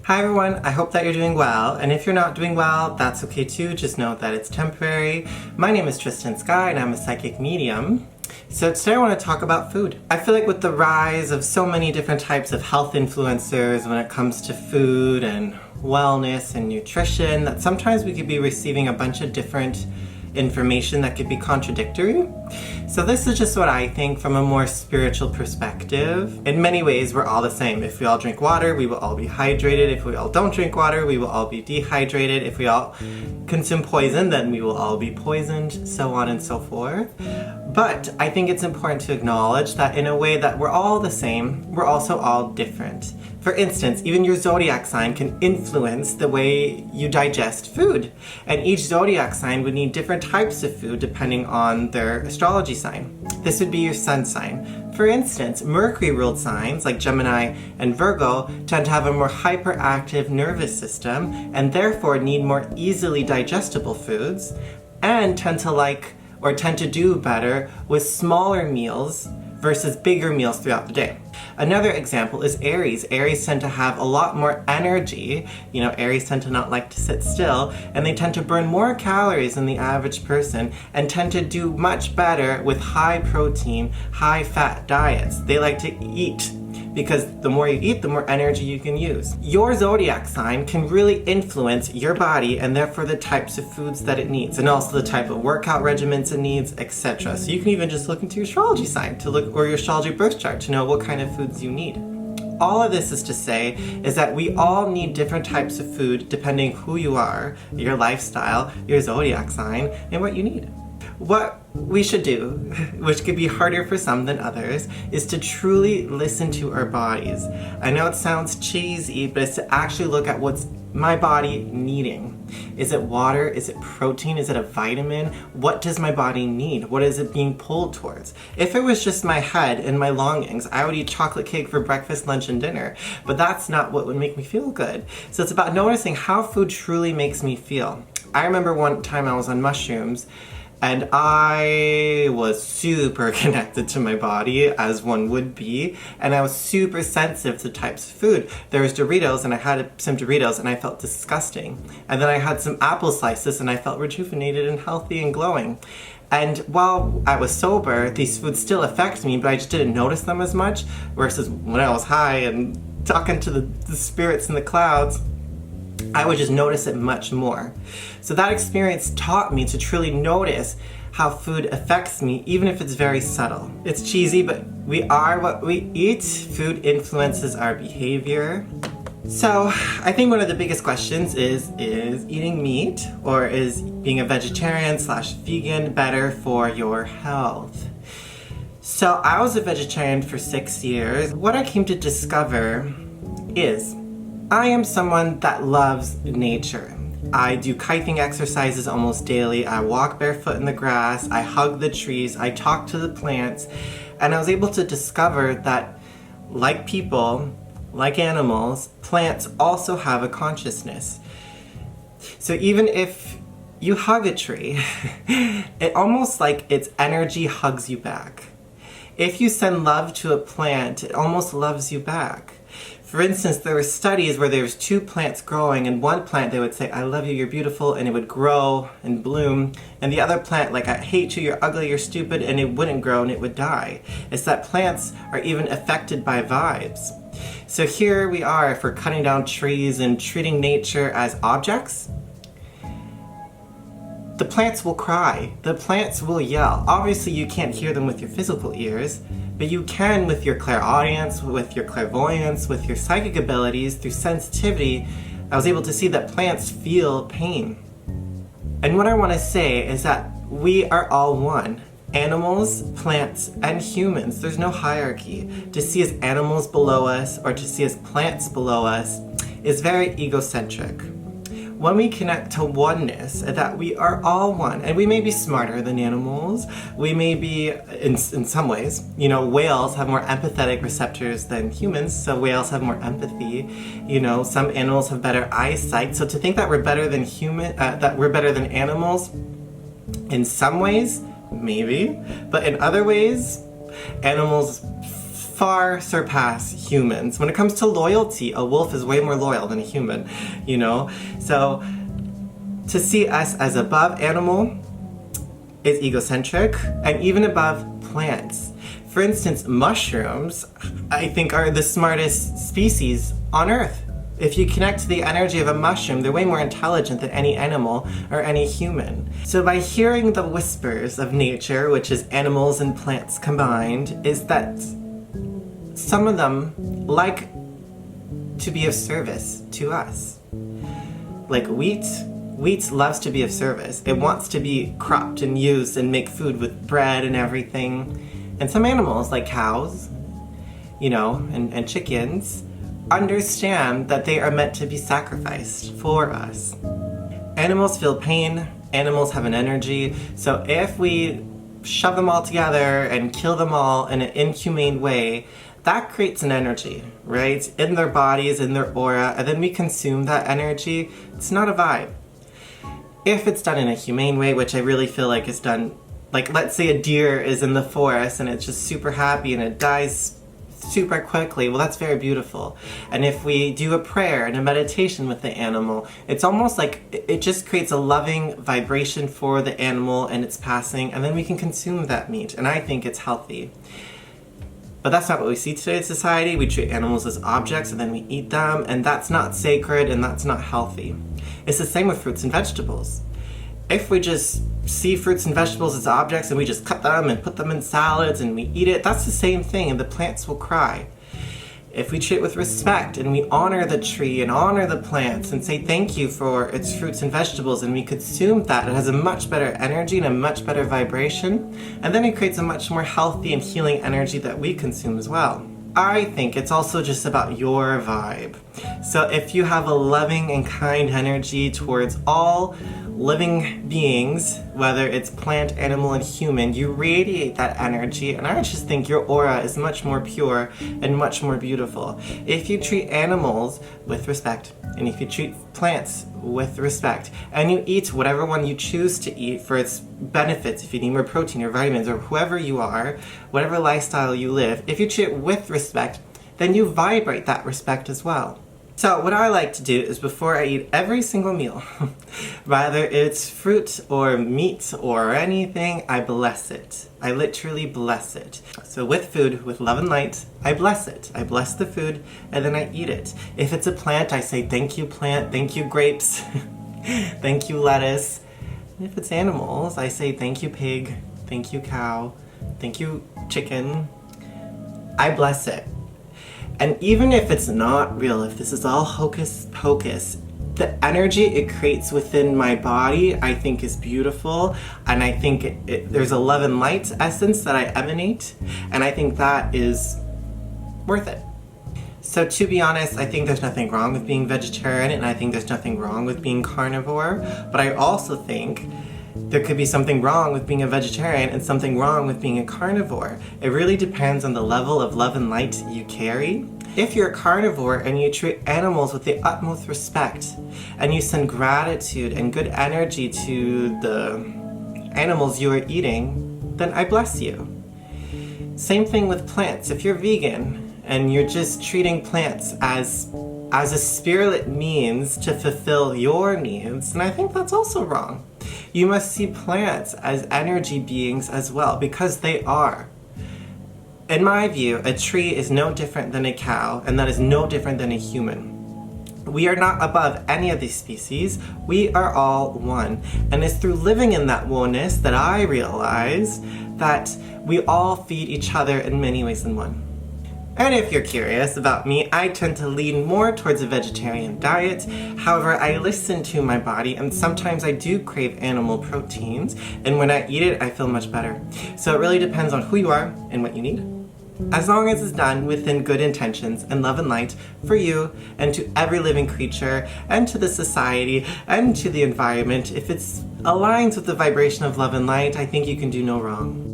Hi everyone, I hope that you're doing well, and if you're not doing well, that's okay too, just know that it's temporary. My name is Tristen Sky and I'm a psychic medium. So today I want to talk about food. I feel like with the rise of so many different types of health influencers when it comes to food and wellness and nutrition, that sometimes we could be receiving a bunch of different information that could be contradictory. So this is just what I think from a more spiritual perspective. In many ways, we're all the same. If we all drink water, we will all be hydrated. If we all don't drink water, we will all be dehydrated. If we all consume poison, then we will all be poisoned, so on and so forth. But I think it's important to acknowledge that in a way that we're all the same, we're also all different. For instance, even your zodiac sign can influence the way you digest food. And each zodiac sign would need different types of food depending on their astrology sign. This would be your sun sign. For instance, Mercury-ruled signs like Gemini and Virgo tend to have a more hyperactive nervous system and therefore need more easily digestible foods and tend to do better with smaller meals versus bigger meals throughout the day. Another example is Aries. Aries tend to have a lot more energy. Aries tend to not like to sit still, and they tend to burn more calories than the average person and tend to do much better with high protein, high fat diets. They like to eat because the more you eat, the more energy you can use. Your zodiac sign can really influence your body and therefore the types of foods that it needs and also the type of workout regimens it needs, etc. So you can even just look into your astrology sign or your astrology birth chart to know what kind of foods you need. All of this is to say is that we all need different types of food depending who you are, your lifestyle, your zodiac sign, and what you need. What we should do, which could be harder for some than others, is to truly listen to our bodies. I know it sounds cheesy, but it's to actually look at what's my body needing. Is it water? Is it protein? Is it a vitamin? What does my body need? What is it being pulled towards? If it was just my head and my longings, I would eat chocolate cake for breakfast, lunch, and dinner. But that's not what would make me feel good. So it's about noticing how food truly makes me feel. I remember one time I was on mushrooms, and I was super connected to my body, as one would be, and I was super sensitive to types of food. There was Doritos, and I had some Doritos, and I felt disgusting. And then I had some apple slices, and I felt rejuvenated and healthy and glowing. And while I was sober, these foods still affect me, but I just didn't notice them as much, versus when I was high and talking to the spirits in the clouds, I would just notice it much more. So that experience taught me to truly notice how food affects me, even if it's very subtle. It's cheesy, but we are what we eat. Food influences our behavior. So I think one of the biggest questions is eating meat or is being a vegetarian/vegan better for your health? So I was a vegetarian for 6 years. What I came to discover is I am someone that loves nature. I do kiting exercises almost daily. I walk barefoot in the grass. I hug the trees. I talk to the plants. And I was able to discover that, like people, like animals, plants also have a consciousness. So even if you hug a tree, it almost like its energy hugs you back. If you send love to a plant, it almost loves you back. For instance, there were studies where there was two plants growing, and one plant they would say, "I love you, you're beautiful," and it would grow and bloom, and the other plant, like, "I hate you, you're ugly, you're stupid," and it wouldn't grow and it would die. It's that plants are even affected by vibes. So here we are, if we're cutting down trees and treating nature as objects, the plants will cry, the plants will yell. Obviously you can't hear them with your physical ears, but you can with your clairaudience, with your clairvoyance, with your psychic abilities, through sensitivity. I was able to see that plants feel pain. And what I want to say is that we are all one. Animals, plants, and humans. There's no hierarchy. To see as animals below us or to see as plants below us is very egocentric. When we connect to oneness, that we are all one, and we may be smarter than animals, we may be, in some ways, whales have more empathetic receptors than humans, so whales have more empathy, some animals have better eyesight, so to think that we're better than animals, in some ways, maybe, but in other ways, animals far surpass humans. When it comes to loyalty, a wolf is way more loyal than a human, you know? So to see us as above animal is egocentric, and even above plants. For instance, mushrooms, I think, are the smartest species on Earth. If you connect to the energy of a mushroom, they're way more intelligent than any animal or any human. So by hearing the whispers of nature, which is animals and plants combined, is that some of them like to be of service to us. Like wheat loves to be of service. It wants to be cropped and used and make food with bread and everything. And some animals, like cows, you know, and chickens, understand that they are meant to be sacrificed for us. Animals feel pain, animals have an energy, so if we shove them all together and kill them all in an inhumane way, that creates an energy, right? In their bodies, in their aura, and then we consume that energy. It's not a vibe. If it's done in a humane way, which I really feel like is done, like let's say a deer is in the forest and it's just super happy and it dies super quickly, well, that's very beautiful. And if we do a prayer and a meditation with the animal, it's almost like it just creates a loving vibration for the animal and its passing, and then we can consume that meat, and I think it's healthy. But that's not what we see today in society. We treat animals as objects and then we eat them, and that's not sacred and that's not healthy. It's the same with fruits and vegetables. If we just see fruits and vegetables as objects and we just cut them and put them in salads and we eat it, that's the same thing, and the plants will cry. If we treat it with respect and we honor the tree and honor the plants and say thank you for its fruits and vegetables, and we consume that, it has a much better energy and a much better vibration, and then it creates a much more healthy and healing energy that we consume as well. I think it's also just about your vibe. So if you have a loving and kind energy towards all living beings, whether it's plant, animal, and human, you radiate that energy, and I just think your aura is much more pure and much more beautiful. If you treat animals with respect, and if you treat plants with respect, and you eat whatever one you choose to eat for its benefits, if you need more protein or vitamins or whoever you are, whatever lifestyle you live, if you treat it with respect, then you vibrate that respect as well. So what I like to do is before I eat every single meal, whether it's fruit or meat or anything, I bless it. I literally bless it. So with food, with love and light, I bless it. I bless the food and then I eat it. If it's a plant, I say thank you plant, thank you grapes, thank you lettuce. And if it's animals, I say thank you pig, thank you cow, thank you chicken. I bless it. And even if it's not real, if this is all hocus pocus, the energy it creates within my body, I think is beautiful. And I think there's a love and light essence that I emanate. And I think that is worth it. So to be honest, I think there's nothing wrong with being vegetarian, and I think there's nothing wrong with being carnivore. But I also think there could be something wrong with being a vegetarian and something wrong with being a carnivore. It really depends on the level of love and light you carry. If you're a carnivore and you treat animals with the utmost respect, and you send gratitude and good energy to the animals you are eating, then I bless you. Same thing with plants. If you're vegan and you're just treating plants as a spirit means to fulfill your needs, then I think that's also wrong. You must see plants as energy beings as well, because they are. In my view, a tree is no different than a cow, and that is no different than a human. We are not above any of these species. We are all one. And it's through living in that oneness that I realize that we all feed each other in many ways than one. And if you're curious about me, I tend to lean more towards a vegetarian diet. However, I listen to my body, and sometimes I do crave animal proteins, and when I eat it, I feel much better. So it really depends on who you are and what you need. As long as it's done within good intentions and love and light for you and to every living creature and to the society and to the environment, if it aligns with the vibration of love and light, I think you can do no wrong.